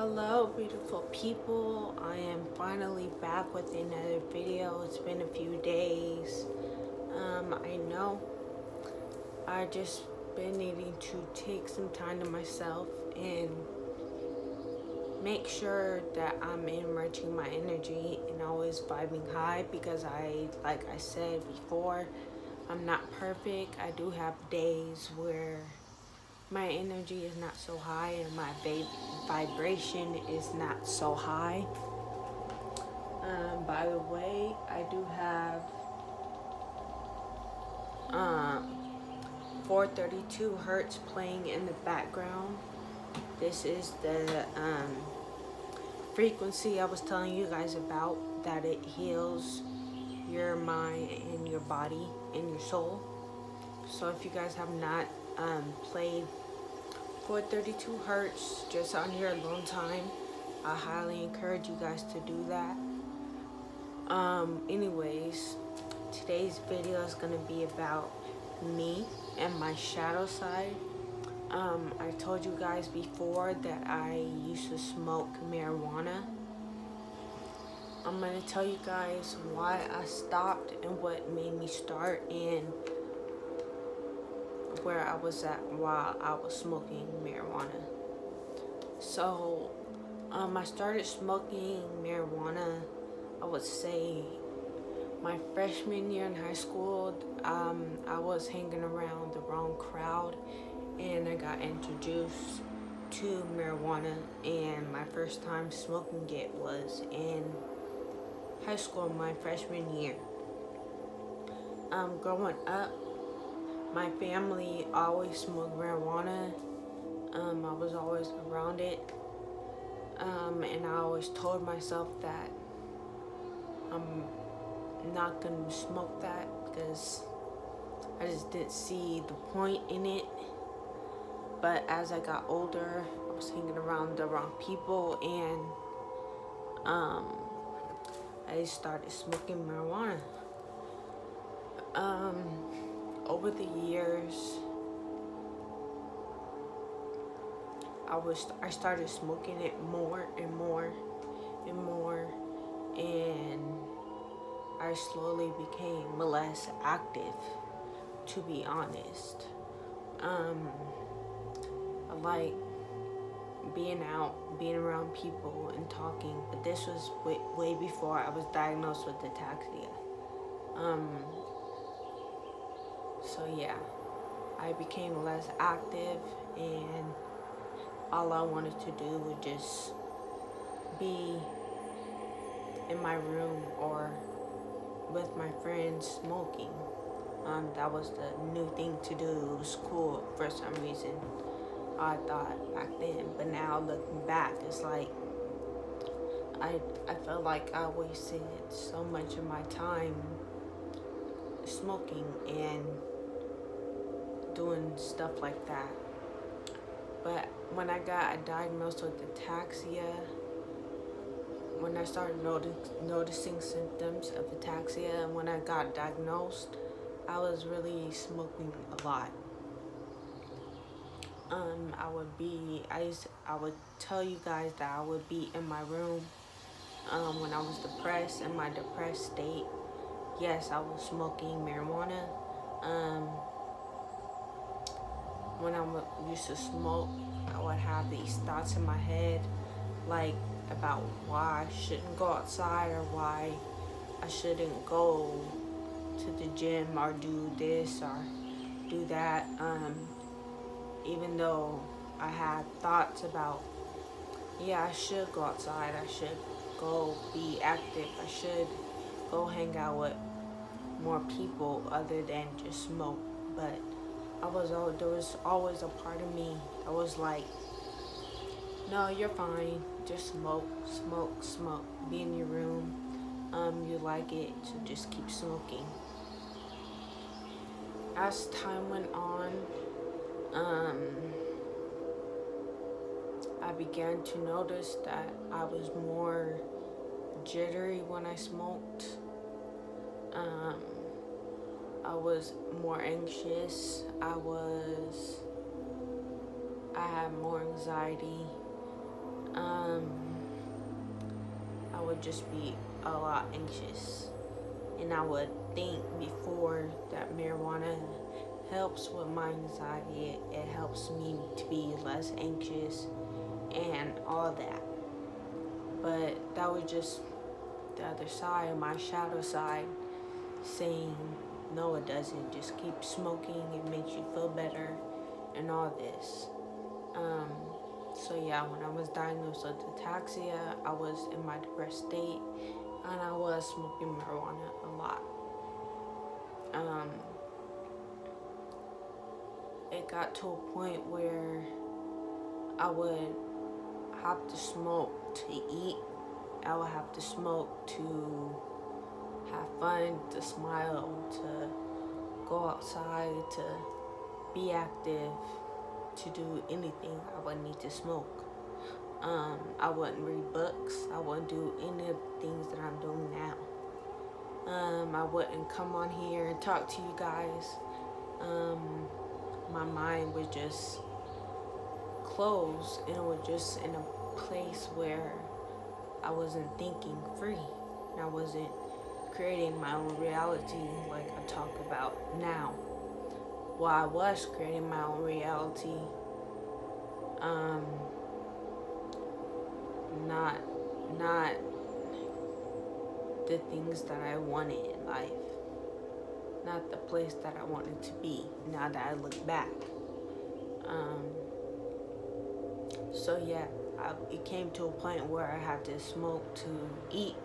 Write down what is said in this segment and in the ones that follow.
Hello, beautiful people. I am finally back with another video. It's been a few days. I know I just been needing to take some time to myself and make sure that I'm enriching my energy and always vibing high because like I said before, I'm not perfect. I do have days where my energy is not so high and my vibration is not so high. By the way, I do have um, 432 hertz playing in the background. This is the frequency I was telling you guys about, that it heals your mind and your body and your soul. So if you guys have not played 432 hertz just on your alone time, I highly encourage you guys to do that. Anyways, today's video is going to be about me and my shadow side. I told you guys before that I used to smoke marijuana. I'm going to tell you guys why I stopped and what made me start and where I was at while I was smoking marijuana. So, I started smoking marijuana, I would say, my freshman year in high school. I was hanging around the wrong crowd and I got introduced to marijuana, and my first time smoking it was in high school, my freshman year. Growing up, my family always smoked marijuana. I was always around it, and I always told myself that I'm not gonna smoke that because I just didn't see the point in it. But as I got older, I was hanging around the wrong people, and I started smoking marijuana. Over the years, I started smoking it more and more and more, and I slowly became less active, to be honest. I like being out, being around people and talking, but this was way before I was diagnosed with ataxia. So yeah, I became less active, and all I wanted to do was just be in my room or with my friends smoking. That was the new thing to do. It was cool for some reason, I thought back then. But now looking back, it's like I felt like I wasted so much of my time smoking and doing stuff like that. But when I got diagnosed with ataxia, when I started noticing symptoms of ataxia, and when I got diagnosed, I was really smoking a lot. I would tell you guys that I would be in my room when I was depressed, in my depressed state. Yes, I was smoking marijuana. When I used to smoke, I would have these thoughts in my head, like about why I shouldn't go outside or why I shouldn't go to the gym or do this or do that. Even though I had thoughts about, yeah, I should go outside, I should go be active, I should go hang out with more people other than just smoke. But there was always a part of me that was like, no, you're fine, just smoke, smoke, smoke, be in your room. You like it, so just keep smoking. As time went on, I began to notice that I was more jittery when I smoked. I was more anxious. I had more anxiety. um, I would just be a lot anxious. And I would think before that marijuana helps with my anxiety. It helps me to be less anxious and all that. But that was just the other side, my shadow side, saying, no, it doesn't. Just keep smoking. It makes you feel better and all this. So yeah, when I was diagnosed with ataxia, I was in my depressed state and I was smoking marijuana a lot. It got to a point where I would have to smoke to eat. I would have to smoke to have fun, to smile, to go outside, to be active, to do anything. I would need to smoke. I wouldn't read books. I wouldn't do any of the things that I'm doing now. I wouldn't come on here and talk to you guys. My mind was just closed, and it was just in a place where I wasn't thinking free, and I wasn't creating my own reality like I talk about now. While I was creating my own reality, not the things that I wanted in life, not the place that I wanted to be. Now that I look back, so yeah, it came to a point where I had to smoke to eat,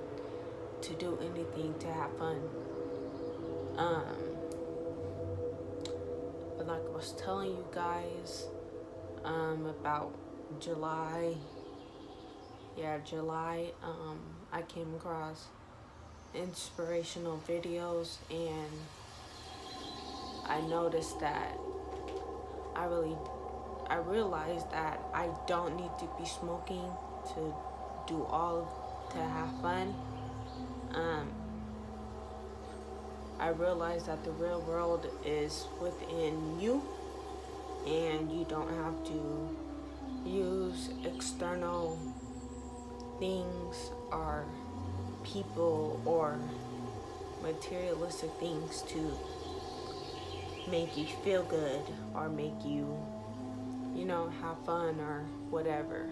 to do anything, to have fun. But like I was telling you guys, about July, I came across inspirational videos, and I noticed that I realized that I don't need to be smoking to to have fun. I realized that the real world is within you, and you don't have to use external things or people or materialistic things to make you feel good or make you, have fun or whatever.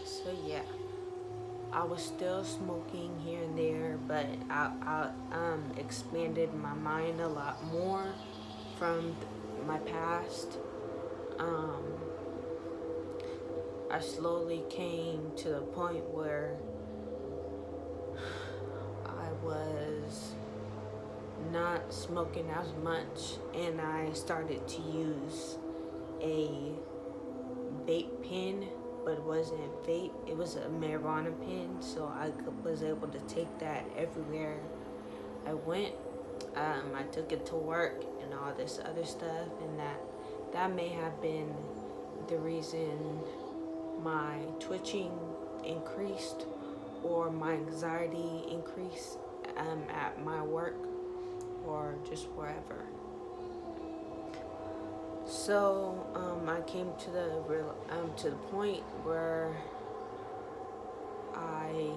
So yeah, I was still smoking here and there, but I expanded my mind a lot more from my past. I slowly came to the point where I was not smoking as much, and I started to use a vape pen, but it wasn't vape, it was a marijuana pen, so I was able to take that everywhere I went. I took it to work and all this other stuff, and that may have been the reason my twitching increased or my anxiety increased at my work or just wherever. So I came to the point where I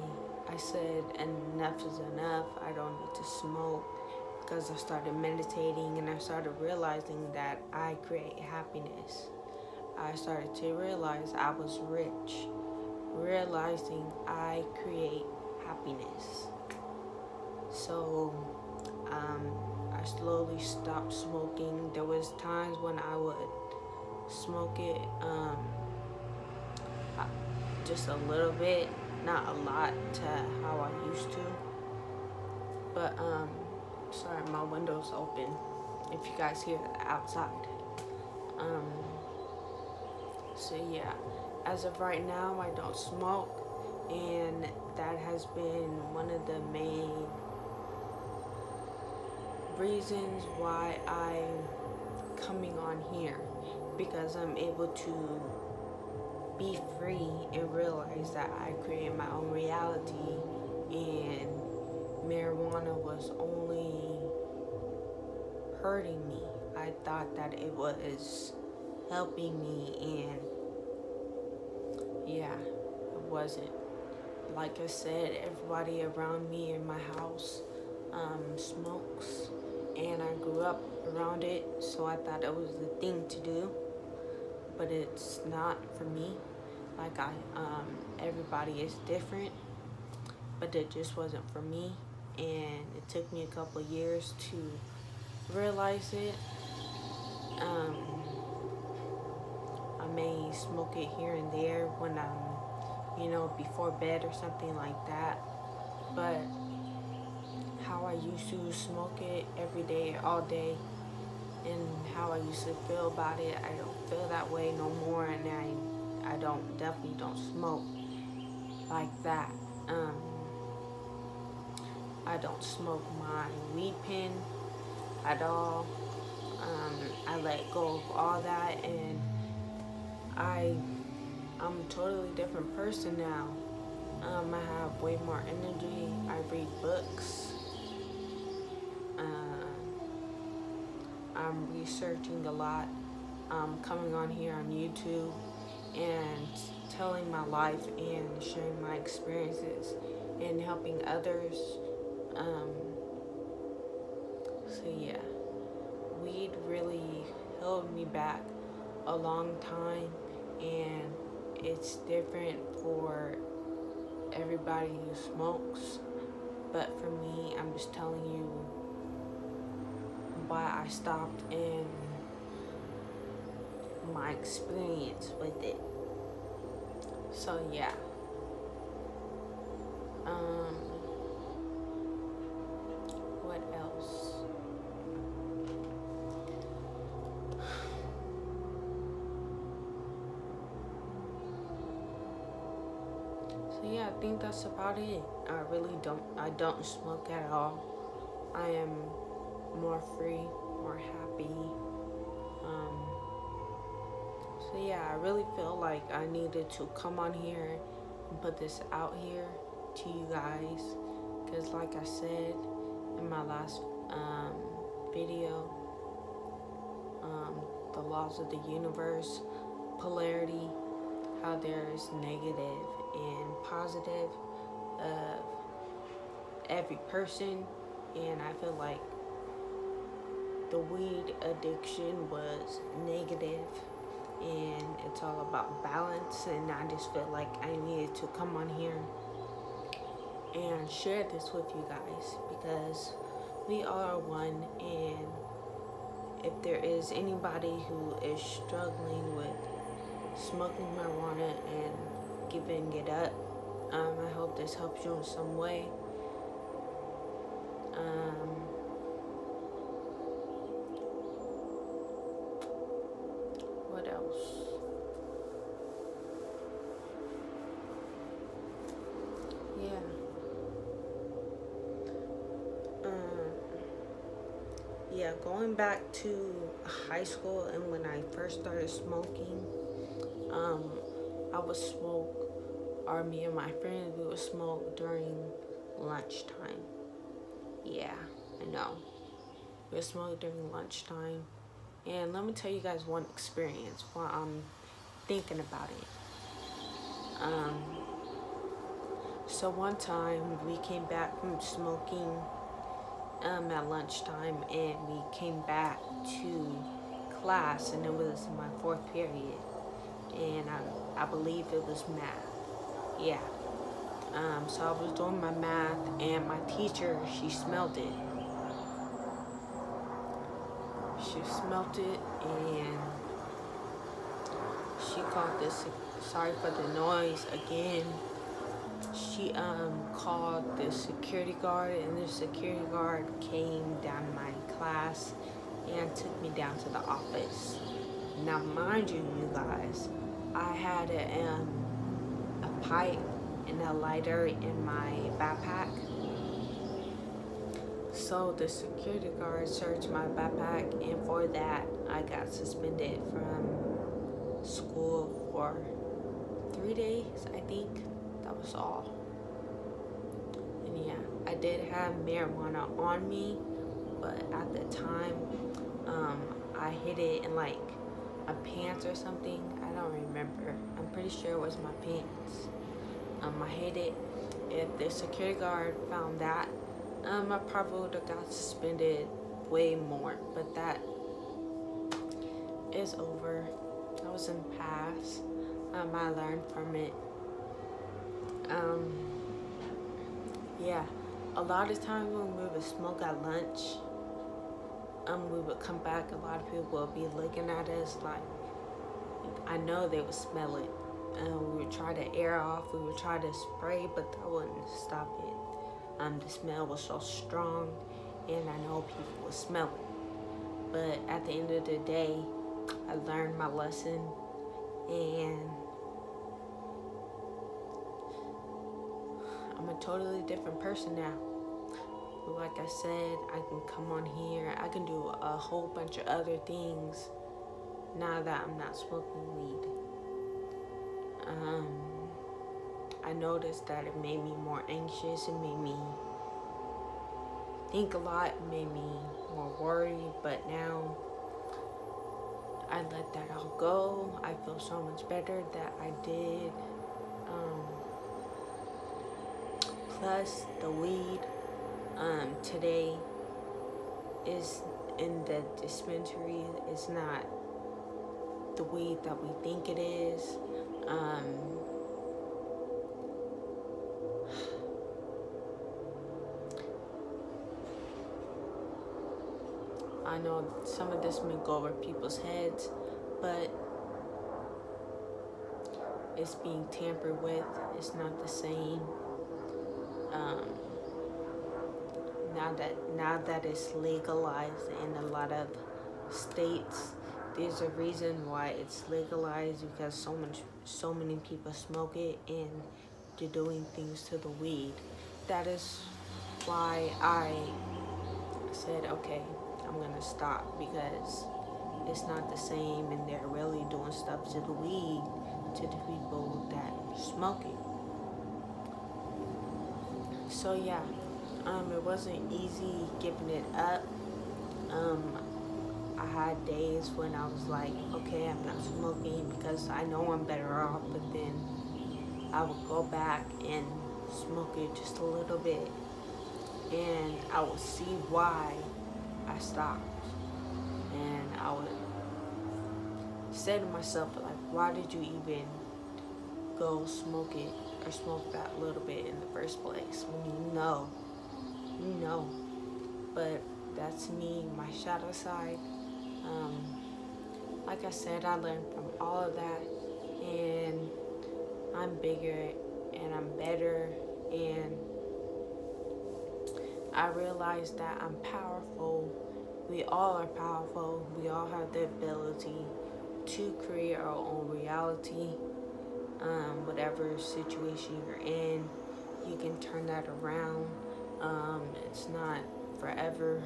said enough is enough. I don't need to smoke, because I started meditating and I started realizing that I create happiness. I started to realize I was rich, realizing I create happiness. So I slowly stopped smoking. There was times when I would smoke it just a little bit, not a lot to how I used to. But sorry, my window's open if you guys hear the outside. So yeah, as of right now, I don't smoke, and that has been one of the main reasons why I'm coming on here, because I'm able to be free and realize that I create my own reality, and marijuana was only hurting me. I thought that it was helping me, and yeah, it wasn't. Like I said, everybody around me in my house smokes, and I grew up around it, so I thought it was the thing to do, but it's not for me. Like everybody is different, but it just wasn't for me, and it took me a couple of years to realize it. Um, I may smoke it here and there when I'm, before bed or something like that, but how I used to smoke it every day, all day, and how I used to feel about it, I don't feel that way no more, and I definitely don't smoke like that. I don't smoke my weed pen at all. I let go of all that, and I'm a totally different person now. I have way more energy. I read books. I'm researching a lot. I'm coming on here on YouTube and telling my life and sharing my experiences and helping others. So yeah, weed really held me back a long time, and it's different for everybody who smokes, but for me, I'm just telling you why I stopped and my experience with it. So yeah. What else? So yeah, I think that's about it. I don't smoke at all. I am more free, more happy. So yeah, I really feel like I needed to come on here and put this out here to you guys, because like I said in my last video, the laws of the universe, polarity, how there's negative and positive of every person, and I feel like the weed addiction was negative, and it's all about balance, and I just felt like I needed to come on here and share this with you guys, because we are one, and if there is anybody who is struggling with smoking marijuana and giving it up, I hope this helps you in some way. What else? Yeah. Yeah, going back to high school and when I first started smoking, I would smoke, or me and my friends, we would smoke during lunchtime. Yeah, I know. We would smoke during lunchtime. And let me tell you guys one experience while I'm thinking about it. So one time we came back from smoking at lunchtime, and we came back to class, and it was my fourth period, and I believe it was math. Yeah. So I was doing my math, and my teacher, she smelled it. She smelled it, and she called this. Sorry for the noise again. She called the security guard, and the security guard came down to my class and took me down to the office. Now, mind you, you guys, I had a pipe and a lighter in my backpack. So the security guard searched my backpack, and for that, I got suspended from school for 3 days, I think. That was all. And yeah, I did have marijuana on me, but at the time, I hid it in like my pants or something. I don't remember. I'm pretty sure it was my pants. I hate it. If the security guard found that, I probably would have got suspended way more. But that is over. That was in the past. I learned from it. Yeah, a lot of times when we would smoke at lunch, we would come back. A lot of people would be looking at us like, I know they would smell it. We would try to air off. We would try to spray, but that wouldn't stop it. The smell was so strong, and I know people would smell it. But at the end of the day, I learned my lesson, and I'm a totally different person now. Like I said, I can come on here. I can do a whole bunch of other things now that I'm not smoking weed. I noticed that it made me more anxious. It made me think a lot. It made me more worried. But now I let that all go. I feel so much better that I did. Plus the weed today is in the dispensary. It's not the weed that we think it is. I know some of this may go over people's heads, but it's being tampered with. It's not the same. Now that it's legalized in a lot of states, there's a reason why it's legalized, because so many people smoke it and they're doing things to the weed. That is why I said, okay, I'm gonna stop, because it's not the same, and they're really doing stuff to the weed, to the people that smoke it. So yeah, it wasn't easy giving it up. I had days when I was like, okay, I'm not smoking because I know I'm better off, but then I would go back and smoke it just a little bit, and I would see why I stopped. And I would say to myself, like, why did you even go smoke it or smoke that little bit in the first place when you know? But that's me, my shadow side. Like I said, I learned from all of that, and I'm bigger and I'm better, and I realized that I'm powerful. We all are powerful. We all have the ability to create our own reality. Whatever situation you're in, you can turn that around. It's not forever.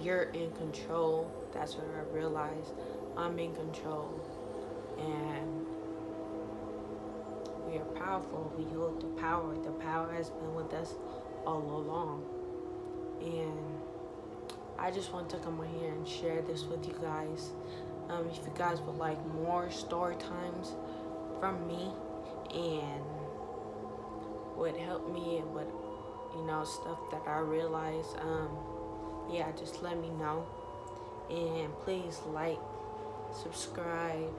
You're in control. That's what I realized. I'm in control, and we are powerful. We hold the power. The power has been with us all along. And I just want to come on here and share this with you guys. If you guys would like more story times from me and would help me and would, stuff that I realize, yeah, just let me know. And please like, subscribe,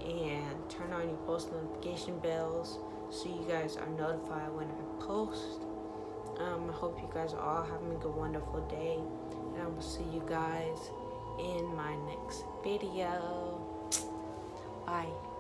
and turn on your post notification bells so you guys are notified when I post. I hope you guys are all having a wonderful day, and I will see you guys in my next video. Bye.